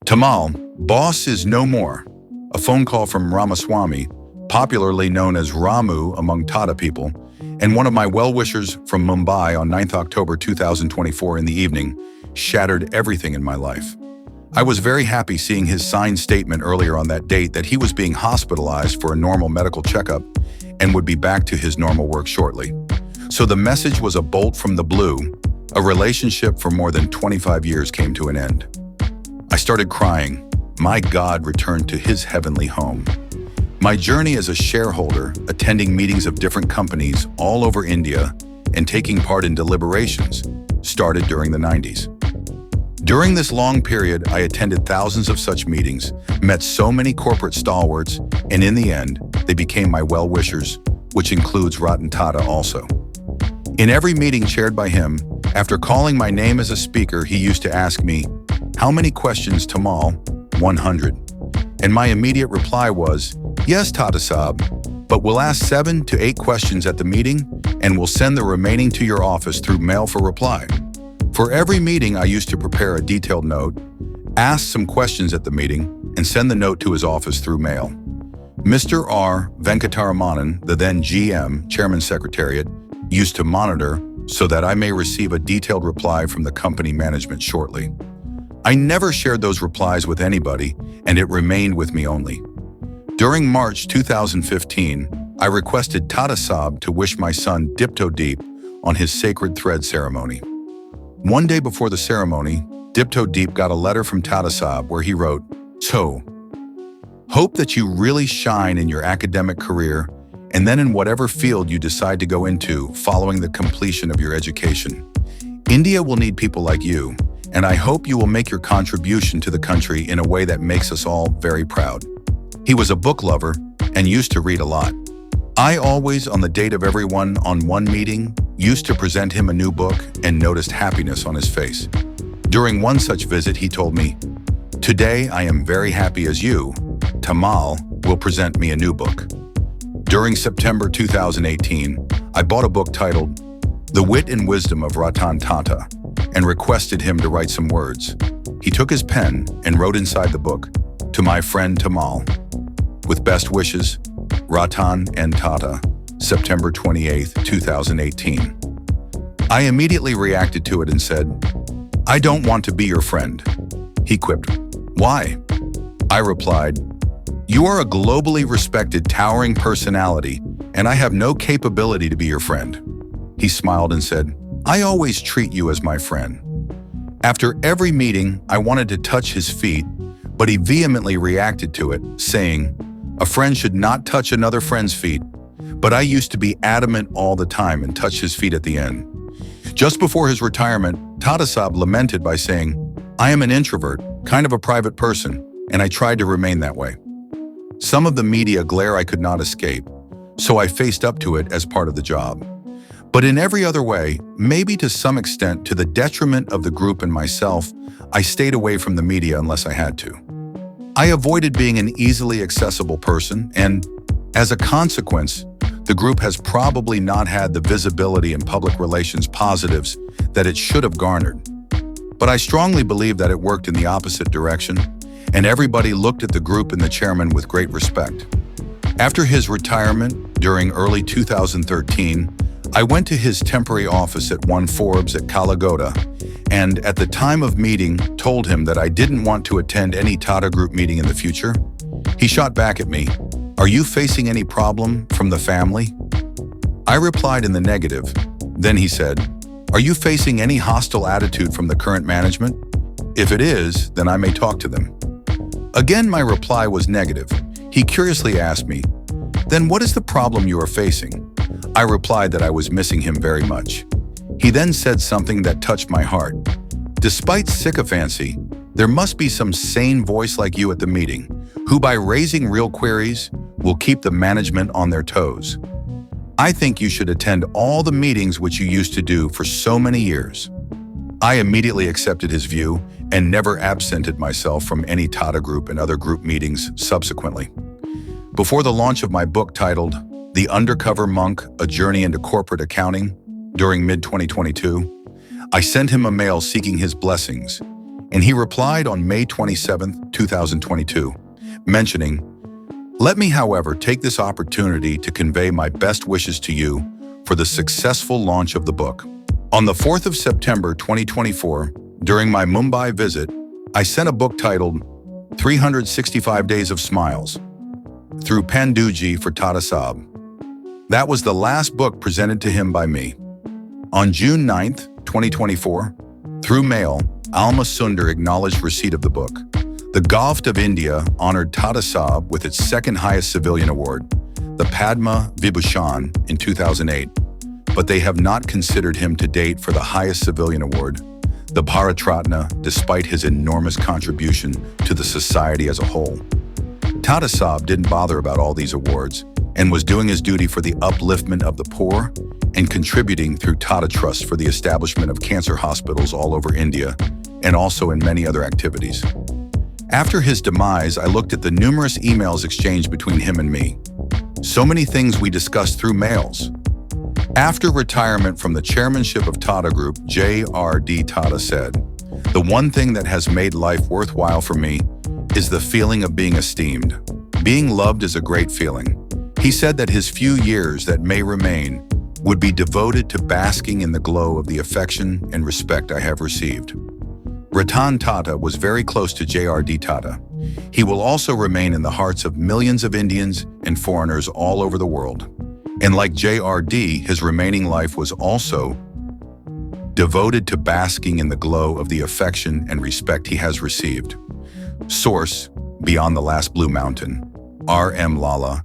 Tamal, boss is no more. A phone call from Ramaswamy, popularly known as Ramu among Tata people, and one of my well-wishers from Mumbai on 9th October 2024 in the evening, shattered everything in my life. I was very happy seeing his signed statement earlier on that date that he was being hospitalized for a normal medical checkup and would be back to his normal work shortly. So the message was a bolt from the blue. A relationship for more than 25 years came to an end. I started crying. My God returned to his heavenly home. My journey as a shareholder, attending meetings of different companies all over India and taking part in deliberations, started during the 90s. During this long period, I attended thousands of such meetings, met so many corporate stalwarts, and in the end, they became my well-wishers, which includes Ratan Tata also. In every meeting chaired by him, after calling my name as a speaker, he used to ask me, "How many questions, Tamal?" 100. And my immediate reply was, "Yes, Tata Saab, but we'll ask 7 to 8 questions at the meeting, and we'll send the remaining to your office through mail for reply." For every meeting, I used to prepare a detailed note, ask some questions at the meeting, and send the note to his office through mail. Mr. R. Venkataramanan, the then GM, Chairman Secretariat, used to monitor so that I may receive a detailed reply from the company management shortly. I never shared those replies with anybody, and it remained with me only. During March 2015, I requested Tata Saab to wish my son Dipto Deep on his sacred thread ceremony. One day before the ceremony, Dipto Deep got a letter from Tata Saab where he wrote, "So, hope that you really shine in your academic career and then in whatever field you decide to go into following the completion of your education. India will need people like you, and I hope you will make your contribution to the country in a way that makes us all very proud." He was a book lover and used to read a lot. I always, on the date of every one-on-one meeting, used to present him a new book and noticed happiness on his face. During one such visit, he told me, "Today I am very happy as you, Tamal, will present me a new book." During September 2018, I bought a book titled The Wit and Wisdom of Ratan Tata and requested him to write some words. He took his pen and wrote inside the book, "To my friend Tamal. With best wishes, Ratan and Tata, September 28, 2018. I immediately reacted to it and said, "I don't want to be your friend." He quipped, "Why?" I replied, "You are a globally respected, towering personality, and I have no capability to be your friend." He smiled and said, "I always treat you as my friend." After every meeting, I wanted to touch his feet, but he vehemently reacted to it, saying, "A friend should not touch another friend's feet," but I used to be adamant all the time and touch his feet at the end. Just before his retirement, Tata Saab lamented by saying, "I am an introvert, kind of a private person, and I tried to remain that way. Some of the media glare I could not escape, so I faced up to it as part of the job. But in every other way, maybe to some extent to the detriment of the group and myself, I stayed away from the media unless I had to. I avoided being an easily accessible person, and as a consequence, the group has probably not had the visibility and public relations positives that it should have garnered. But I strongly believe that it worked in the opposite direction, and everybody looked at the group and the chairman with great respect. After his retirement, during early 2013, I went to his temporary office at 1 Forbes at Kalagoda, and at the time of meeting, told him that I didn't want to attend any Tata Group meeting in the future. He shot back at me, "Are you facing any problem from the family?" I replied in the negative. Then he said, "Are you facing any hostile attitude from the current management? If it is, then I may talk to them." Again, my reply was negative. He curiously asked me, "Then what is the problem you are facing?" I replied that I was missing him very much. He then said something that touched my heart. "Despite sycophancy, there must be some sane voice like you at the meeting, who by raising real queries will keep the management on their toes. I think you should attend all the meetings which you used to do for so many years." I immediately accepted his view and never absented myself from any Tata Group and other group meetings subsequently. Before the launch of my book titled The Undercover Monk, A Journey into Corporate Accounting, during mid-2022, I sent him a mail seeking his blessings, and he replied on May 27, 2022, mentioning, "Let me, however, take this opportunity to convey my best wishes to you for the successful launch of the book. On the 4th of September 2024, during my Mumbai visit, I sent a book titled 365 Days of Smiles through Panduji for Tata Saab. That was the last book presented to him by me. On June 9th, 2024, through mail, Alma Sundar acknowledged receipt of the book. The Government of India honored Tata Saab with its second highest civilian award, the Padma Vibhushan, in 2008, but they have not considered him to date for the highest civilian award, the Bharat Ratna, despite his enormous contribution to the society as a whole. Tata Saab didn't bother about all these awards and was doing his duty for the upliftment of the poor and contributing through Tata Trust for the establishment of cancer hospitals all over India and also in many other activities. After his demise, I looked at the numerous emails exchanged between him and me. So many things we discussed through mails. After retirement from the chairmanship of Tata Group, J.R.D. Tata said, "The one thing that has made life worthwhile for me is the feeling of being esteemed. Being loved is a great feeling." He said that his few years that may remain would be devoted to basking in the glow of the affection and respect I have received. Ratan Tata was very close to J.R.D. Tata. He will also remain in the hearts of millions of Indians and foreigners all over the world. And like J.R.D., his remaining life was also devoted to basking in the glow of the affection and respect he has received. Source: Beyond the Last Blue Mountain. R.M. Lala,